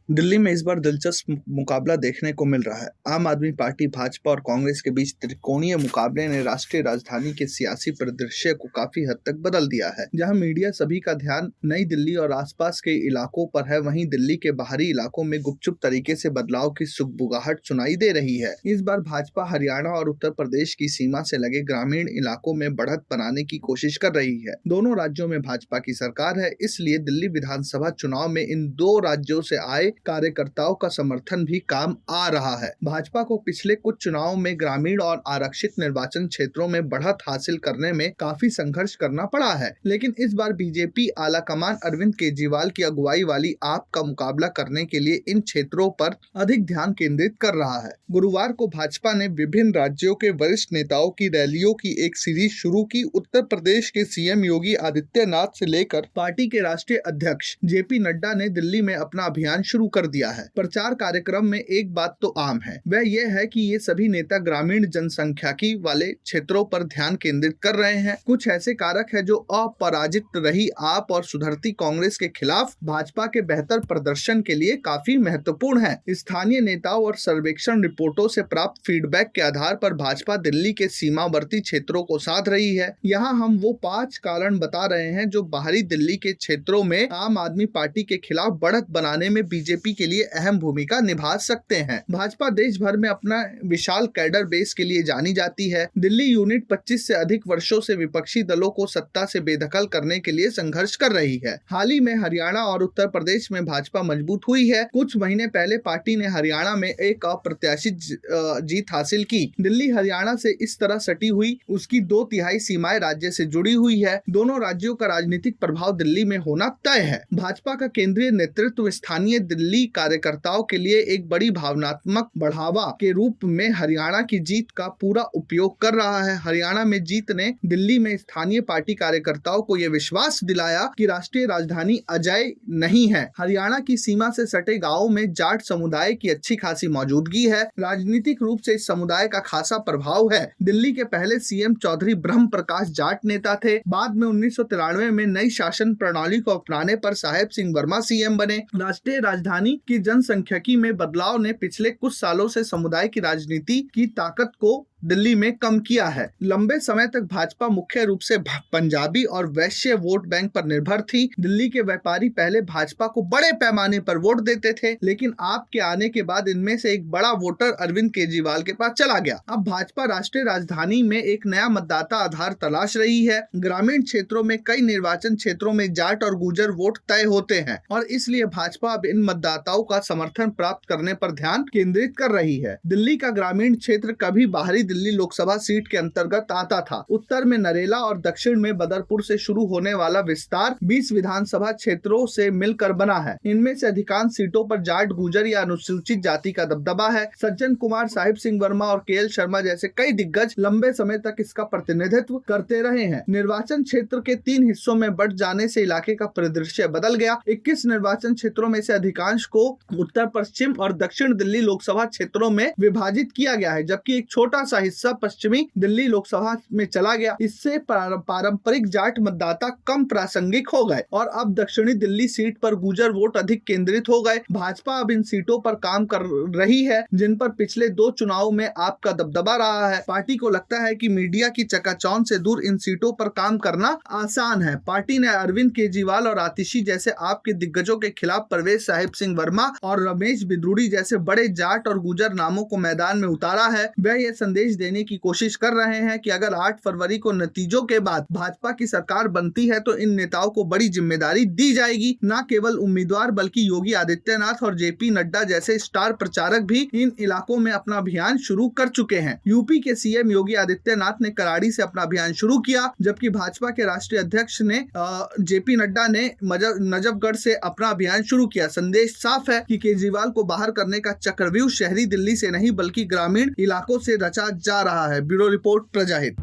दिल्ली में इस बार दिलचस्प मुकाबला देखने को मिल रहा है। आम आदमी पार्टी, भाजपा और कांग्रेस के बीच त्रिकोणीय मुकाबले ने राष्ट्रीय राजधानी के सियासी परिदृश्य को काफी हद तक बदल दिया है। जहां मीडिया सभी का ध्यान नई दिल्ली और आसपास के इलाकों पर है, वहीं दिल्ली के बाहरी इलाकों में गुपचुप तरीके से बदलाव की सुगबुगाहट सुनाई दे रही है। इस बार भाजपा हरियाणा और उत्तर प्रदेश की सीमा से लगे ग्रामीण इलाकों में बढ़त बनाने की कोशिश कर रही है। दोनों राज्यों में भाजपा की सरकार है, इसलिए दिल्ली विधानसभा चुनाव में इन दो राज्यों से आए कार्यकर्ताओं का समर्थन भी काम आ रहा है। भाजपा को पिछले कुछ चुनावों में ग्रामीण और आरक्षित निर्वाचन क्षेत्रों में बढ़त हासिल करने में काफी संघर्ष करना पड़ा है, लेकिन इस बार बीजेपी आलाकमान अरविंद केजरीवाल की अगुवाई वाली आप का मुकाबला करने के लिए इन क्षेत्रों पर अधिक ध्यान केंद्रित कर रहा है। गुरुवार को भाजपा ने विभिन्न राज्यों के वरिष्ठ नेताओं की रैलियों की एक सीरीज शुरू की। उत्तर प्रदेश के सीएम योगी आदित्यनाथ से लेकर पार्टी के राष्ट्रीय अध्यक्ष जेपी नड्डा ने दिल्ली में अपना अभियान शुरू कर दिया है। प्रचार कार्यक्रम में एक बात तो आम है, वह यह है कि ये सभी नेता ग्रामीण जनसंख्यिकी वाले क्षेत्रों पर ध्यान केंद्रित कर रहे हैं। कुछ ऐसे कारक है जो अपराजित रही आप और सुधरती कांग्रेस के खिलाफ भाजपा के बेहतर प्रदर्शन के लिए काफी महत्वपूर्ण है। स्थानीय नेताओं और सर्वेक्षण रिपोर्टों से प्राप्त फीडबैक के आधार पर भाजपा दिल्ली के सीमावर्ती क्षेत्रों को साध रही है। यहाँ हम वो 5 कारण बता रहे हैं जो बाहरी दिल्ली के क्षेत्रों में आम आदमी पार्टी के खिलाफ बढ़त बनाने में बीजेपी के लिए अहम भूमिका निभा सकते हैं। भाजपा देश भर में अपना विशाल कैडर बेस के लिए जानी जाती है। दिल्ली यूनिट 25 से अधिक वर्षों से विपक्षी दलों को सत्ता से बेदखल करने के लिए संघर्ष कर रही है। हाल ही में हरियाणा और उत्तर प्रदेश में भाजपा मजबूत हुई है। कुछ महीने पहले पार्टी ने हरियाणा में एक अप्रत्याशित जीत हासिल की। दिल्ली हरियाणा से इस तरह सटी हुई उसकी 2/3 सीमाएं राज्य से जुड़ी हुई है। दोनों राज्यों का राजनीतिक प्रभाव दिल्ली में होना तय है। भाजपा का केंद्रीय नेतृत्व स्थानीय दिल्ली कार्यकर्ताओं के लिए एक बड़ी भावनात्मक बढ़ावा के रूप में हरियाणा की जीत का पूरा उपयोग कर रहा है। हरियाणा में जीत ने दिल्ली में स्थानीय पार्टी कार्यकर्ताओं को यह विश्वास दिलाया कि राष्ट्रीय राजधानी अजेय नहीं है। हरियाणा की सीमा से सटे गांवों में जाट समुदाय की अच्छी खासी मौजूदगी है। राजनीतिक रूप से इस समुदाय का खासा प्रभाव है। दिल्ली के पहले सीएम चौधरी ब्रह्म प्रकाश जाट नेता थे। बाद में 1993 में नई शासन प्रणाली को अपनाने पर साहेब सिंह वर्मा सीएम बने। राष्ट्रीय राजधानी की जनसंख्यिकी में बदलाव ने पिछले कुछ सालों से समुदाय की राजनीति की ताकत को दिल्ली में कम किया है। लंबे समय तक भाजपा मुख्य रूप से पंजाबी और वैश्य वोट बैंक पर निर्भर थी। दिल्ली के व्यापारी पहले भाजपा को बड़े पैमाने पर वोट देते थे, लेकिन आप के आने के बाद इनमें से एक बड़ा वोटर अरविंद केजरीवाल के पास चला गया। अब भाजपा राष्ट्रीय राजधानी में एक नया मतदाता आधार तलाश रही है। ग्रामीण क्षेत्रों में कई निर्वाचन क्षेत्रों में जाट और गुर्जर वोट तय होते हैं और इसलिए भाजपा अब इन मतदाताओं का समर्थन प्राप्त करने पर ध्यान केंद्रित कर रही है। दिल्ली का ग्रामीण क्षेत्र कभी बाहरी दिल्ली लोकसभा सीट के अंतर्गत आता था। उत्तर में नरेला और दक्षिण में बदरपुर से शुरू होने वाला विस्तार 20 विधानसभा क्षेत्रों से मिलकर बना है। इनमें से अधिकांश सीटों पर जाट, गुर्जर या अनुसूचित जाति का दबदबा है। सज्जन कुमार, साहिब सिंह वर्मा और केएल शर्मा जैसे कई दिग्गज लंबे समय तक इसका प्रतिनिधित्व करते रहे हैं। निर्वाचन क्षेत्र के 3 हिस्सों में बंट जाने से इलाके का परिदृश्य बदल गया। 21 निर्वाचन क्षेत्रों में से अधिकांश को उत्तर पश्चिम और दक्षिण दिल्ली लोकसभा क्षेत्रों में विभाजित किया गया है, जबकि एक छोटा सा हिस्सा पश्चिमी दिल्ली लोकसभा में चला गया। इससे पारंपरिक जाट मतदाता कम प्रासंगिक हो गए और अब दक्षिणी दिल्ली सीट पर गुर्जर वोट अधिक केंद्रित हो गए। भाजपा अब इन सीटों पर काम कर रही है जिन पर पिछले 2 चुनावों में आपका दबदबा रहा है। पार्टी को लगता है कि मीडिया की चकाचौंध से दूर इन सीटों पर काम करना आसान है। पार्टी ने अरविंद केजरीवाल और आतिशी जैसे आपके दिग्गजों के खिलाफ परवेज साहिब सिंह वर्मा और रमेश बिद्रूड़ी जैसे बड़े जाट और गुर्जर नामों को मैदान में उतारा है। वह यह संदेश देने की कोशिश कर रहे हैं कि अगर 8 फरवरी को नतीजों के बाद भाजपा की सरकार बनती है तो इन नेताओं को बड़ी जिम्मेदारी दी जाएगी। न केवल उम्मीदवार बल्कि योगी आदित्यनाथ और जेपी नड्डा जैसे स्टार प्रचारक भी इन इलाकों में अपना अभियान शुरू कर चुके हैं। यूपी के सीएम योगी आदित्यनाथ ने कराड़ी से अपना अभियान शुरू किया, जबकि भाजपा के राष्ट्रीय अध्यक्ष ने जेपी नड्डा ने नजफगढ़ से अपना अभियान शुरू किया। संदेश साफ है कि केजरीवाल को बाहर करने का चक्रव्यूह शहरी दिल्ली से नहीं बल्कि ग्रामीण इलाकों से रचा जा रहा है। Bureau report, प्रजाहित।